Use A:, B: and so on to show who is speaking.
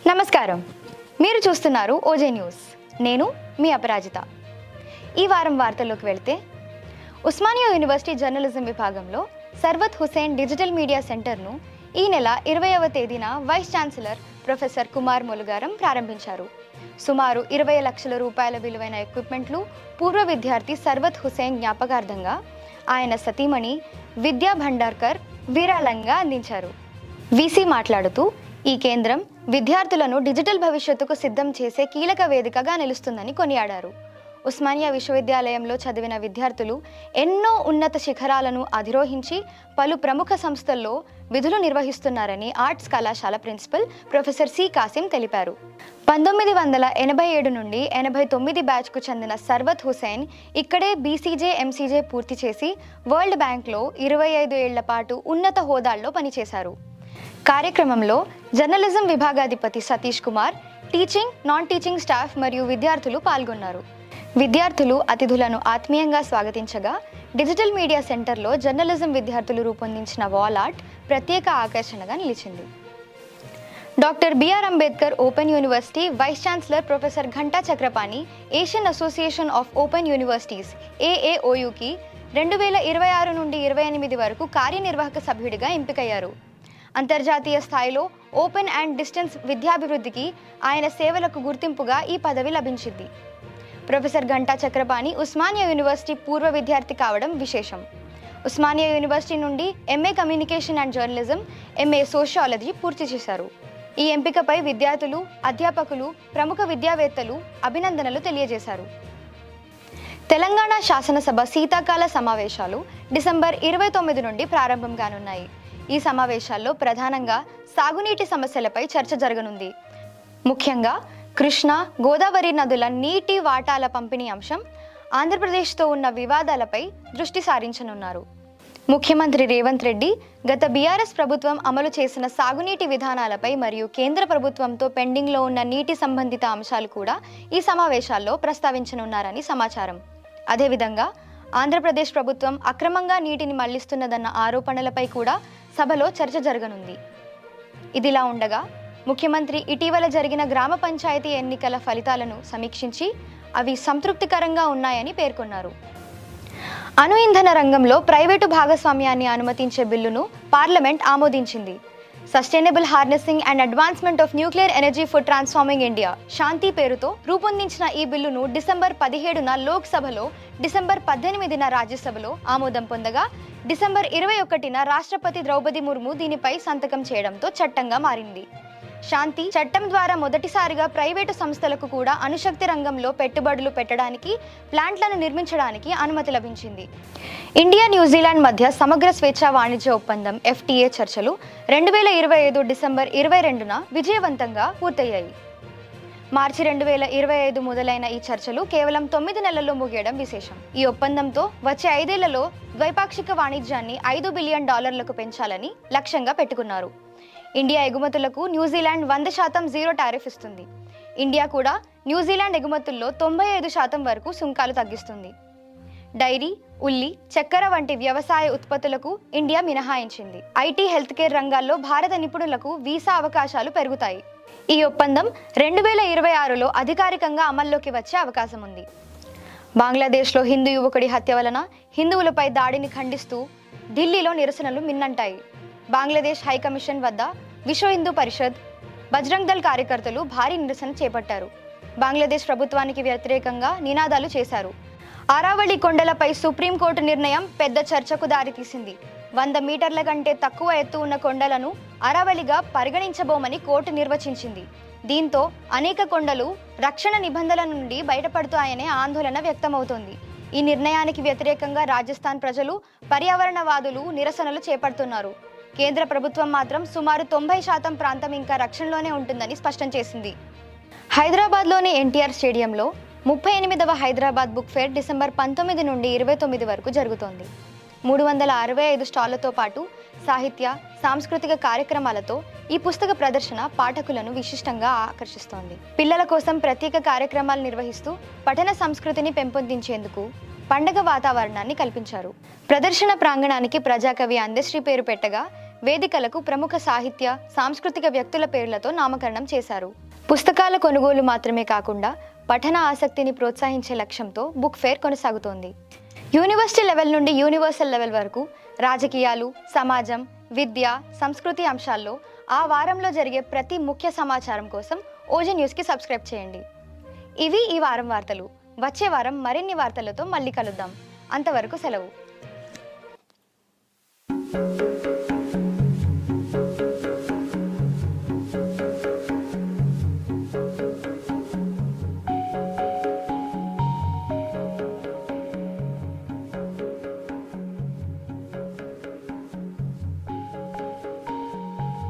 A: నమస్కారం. మీరు చూస్తున్నారు ఓజే న్యూస్. నేను మీ అపరాజిత. ఈ వారం వార్తల్లోకి వెళ్తే, ఉస్మానియా యూనివర్సిటీ జర్నలిజం విభాగంలో సర్వత్ హుసేన్ డిజిటల్ మీడియా సెంటర్ను ఈ నెల 20వ తేదీన vice chancellor professor Kumar Molugaram ప్రారంభించారు. సుమారు 20 లక్షల రూపాయల విలువైన ఎక్విప్మెంట్లు పూర్వ విద్యార్థి సర్వత్ హుసేన్ జ్ఞాపకార్థంగా ఆయన సతీమణి విద్యా భండార్కర్ విరాళంగా అందించారు. వీసీ మాట్లాడుతూ, ఈ కేంద్రం విద్యార్థులను డిజిటల్ భవిష్యత్తుకు సిద్ధం చేసే కీలక వేదికగా నిలుస్తుందని కొనియాడారు. ఉస్మానియా విశ్వవిద్యాలయంలో చదివిన విద్యార్థులు ఎన్నో ఉన్నత శిఖరాలను అధిరోహించి పలు ప్రముఖ సంస్థల్లో విధులు నిర్వహిస్తున్నారని ఆర్ట్స్ కళాశాల ప్రిన్సిపల్ ప్రొఫెసర్ సి కాసిం తెలిపారు. 1987 నుండి 89 బ్యాచ్కు చెందిన సర్వత్ హుసేన్ ఇక్కడే బీసీజే, ఎంసీజే పూర్తి చేసి వరల్డ్ బ్యాంక్లో 25 ఏళ్ల పాటు ఉన్నత హోదాల్లో పనిచేశారు. కార్యక్రమంలో జర్నలిజం విభాగాధిపతి Satish Kumar, teaching, non teaching staff మరియు విద్యార్థులు పాల్గొన్నారు. విద్యార్థులు అతిథులను ఆత్మీయంగా స్వాగతించగా, డిజిటల్ మీడియా సెంటర్లో జర్నలిజం విద్యార్థులు రూపొందించిన వాల్ ఆర్ట్ ప్రత్యేక ఆకర్షణగా నిలిచింది. Doctor BR Ambedkar open university vice chancellor professor Ghanta Chakrapani Asian association of open universities AAOUకి 2026 నుండి 28 వరకు కార్యనిర్వాహక సభ్యుడిగా ఎంపికయ్యారు. అంతర్జాతీయ స్థాయిలో ఓపెన్ అండ్ డిస్టెన్స్ విద్యాభివృద్ధికి ఆయన సేవలకు గుర్తింపుగా ఈ పదవి లభించింది. ప్రొఫెసర్ ఘంటా చక్రపాణి ఉస్మానియా యూనివర్సిటీ పూర్వ విద్యార్థి కావడం విశేషం. ఉస్మానియా యూనివర్సిటీ నుండి MA communication and journalism, MA sociology పూర్తి చేశారు. ఈ ఎంపికపై విద్యార్థులు, అధ్యాపకులు, ప్రముఖ విద్యావేత్తలు అభినందనలు తెలియజేశారు. తెలంగాణ శాసనసభ శీతాకాల సమావేశాలు డిసెంబర్ 29 నుండి ప్రారంభం కానున్నాయి. ఈ సమావేశాల్లో ప్రధానంగా సాగునీటి సమస్యలపై చర్చ జరగనుంది. ముఖ్యంగా కృష్ణా, గోదావరి నదుల నీటి వాటాల పంపిణీ అంశం, ఆంధ్రప్రదేశ్తో ఉన్న వివాదాలపై దృష్టి సారించనున్నారు. ముఖ్యమంత్రి రేవంత్ రెడ్డి గత బీఆర్ఎస్ ప్రభుత్వం అమలు చేసిన సాగునీటి విధానాలపై మరియు కేంద్ర ప్రభుత్వంతో పెండింగ్లో ఉన్న నీటి సంబంధిత అంశాలు కూడా ఈ సమావేశాల్లో ప్రస్తావించనున్నారని సమాచారం. అదేవిధంగా ఆంధ్రప్రదేశ్ ప్రభుత్వం అక్రమంగా నీటిని మళ్లిస్తున్నదన్న ఆరోపణలపై కూడా సభలో చర్చ జరగనుంది. ఇదిలా ఉండగా, ముఖ్యమంత్రి ఇటీవల జరిగిన గ్రామ పంచాయతీ ఎన్నికల ఫలితాలను సమీక్షించి అవి సంతృప్తికరంగా ఉన్నాయని పేర్కొన్నారు. అణు ఇంధన రంగంలో ప్రైవేటు భాగస్వామ్యాన్ని అనుమతించే బిల్లును పార్లమెంట్ ఆమోదించింది. Sustainable harnessing and advancement of nuclear energy for transforming India Shanti పేరుతో రూపొందించిన ఈ బిల్లును డిసెంబర్ 17న లోక్సభలో, డిసెంబర్ 18న రాజ్యసభలో ఆమోదం పొందగా, డిసెంబర్ 21న రాష్ట్రపతి ద్రౌపది ముర్ము దీనిపై సంతకం చేయడంతో చట్టంగా మారింది. శాంతి చట్టం ద్వారా మొదటిసారిగా ప్రైవేటు సంస్థలకు కూడా అణుశక్తి రంగంలో పెట్టుబడులు పెట్టడానికి, ప్లాంట్లను నిర్మించడానికి అనుమతి లభించింది. ఇండియా, న్యూజిలాండ్ మధ్య సమగ్ర స్వేచ్ఛా వాణిజ్య ఒప్పందం FTA చర్చలు 2025 డిసెంబర్ 22న విజయవంతంగా పూర్తయ్యాయి. మార్చి 2025 మొదలైన ఈ చర్చలు కేవలం 9 నెలల్లో ముగియడం విశేషం. ఈ ఒప్పందంతో వచ్చే 5 ఏళ్లలో ద్వైపాక్షిక వాణిజ్యాన్ని $5 బిలియన్ పెంచాలని లక్ష్యంగా పెట్టుకున్నారు. ఇండియా ఎగుమతులకు న్యూజిలాండ్ 100% జీరో టారిఫ్ ఇస్తుంది. ఇండియా కూడా న్యూజిలాండ్ ఎగుమతుల్లో 95% వరకు సుంకాలు తగ్గిస్తుంది. డైరీ, ఉల్లి, చక్కెర వంటి వ్యవసాయ ఉత్పత్తులకు ఇండియా మినహాయించింది. IT, హెల్త్ కేర్ రంగాల్లో భారత నిపుణులకు వీసా అవకాశాలు పెరుగుతాయి. ఈ ఒప్పందం 2026లో అధికారికంగా అమల్లోకి వచ్చే అవకాశం ఉంది. బంగ్లాదేశ్లో హిందూ యువకుడి హత్య వలన హిందువులపై దాడిని ఖండిస్తూ ఢిల్లీలో నిరసనలు మిన్నంటాయి. బంగ్లాదేశ్ హైకమిషన్ వద్ద విశ్వ హిందూ పరిషత్, బజరంగ్ దళ్ కార్యకర్తలు భారీ నిరసన చేపట్టారు. బంగ్లాదేశ్ ప్రభుత్వానికి వ్యతిరేకంగా నినాదాలు చేశారు. ఆరావళి కొండలపై సుప్రీంకోర్టు నిర్ణయం పెద్ద చర్చకు దారితీసింది. 100 మీటర్ల కంటే తక్కువ ఎత్తు ఉన్న కొండలను అరావళిగా పరిగణించబోమని కోర్టు నిర్వచించింది. దీంతో అనేక కొండలు రక్షణ నిబంధనల నుండి బయటపడుతాయనే ఆందోళన వ్యక్తమవుతోంది. ఈ నిర్ణయానికి వ్యతిరేకంగా రాజస్థాన్ ప్రజలు, పర్యావరణవాదులు నిరసనలు చేపడుతున్నారు. కేంద్ర ప్రభుత్వం మాత్రం సుమారు 90% ప్రాంతం ఇంకా రక్షణలోనే ఉంటుందని స్పష్టం చేసింది. హైదరాబాద్లోని ఎన్టీఆర్ స్టేడియంలో 38వ హైదరాబాద్ బుక్ ఫేర్ డిసెంబర్ 19 నుండి 29 వరకు జరుగుతోంది. 365 స్టాళ్లతో పాటు సాహిత్య, సాంస్కృతిక కార్యక్రమాలతో ఈ పుస్తక ప్రదర్శన పాఠకులను విశిష్టంగా ఆకర్షిస్తోంది. పిల్లల కోసం ప్రత్యేక కార్యక్రమాలు నిర్వహిస్తూ పఠన సంస్కృతిని పెంపొందించేందుకు పండగ వాతావరణాన్ని కల్పించారు. ప్రదర్శన ప్రాంగణానికి ప్రజాకవి అందశ్రీ పేరు పెట్టగా వేదికలకు ప్రముఖ సాహిత్య సాంస్కృతిక వ్యక్తుల పేర్లతో నామకరణం చేశారు. పుస్తకాల కొనుగోలు మాత్రమే కాకుండా పఠన ఆసక్తిని ప్రోత్సహించే లక్ష్యంతో బుక్ ఫేర్ కొనసాగుతోంది. యూనివర్సిటీ లెవెల్ నుండి యూనివర్సల్ లెవెల్ వరకు రాజకీయాలు, సమాజం, విద్య, సంస్కృతి అంశాల్లో ఆ వారంలో జరిగే ప్రతి ముఖ్య సమాచారం కోసం ఓజే న్యూస్కి సబ్స్క్రైబ్ చేయండి. ఇవి ఈ వారం వార్తలు. వచ్చే వారం మరిన్ని వార్తలతో మళ్ళీ కలుద్దాం. అంతవరకు సెలవు.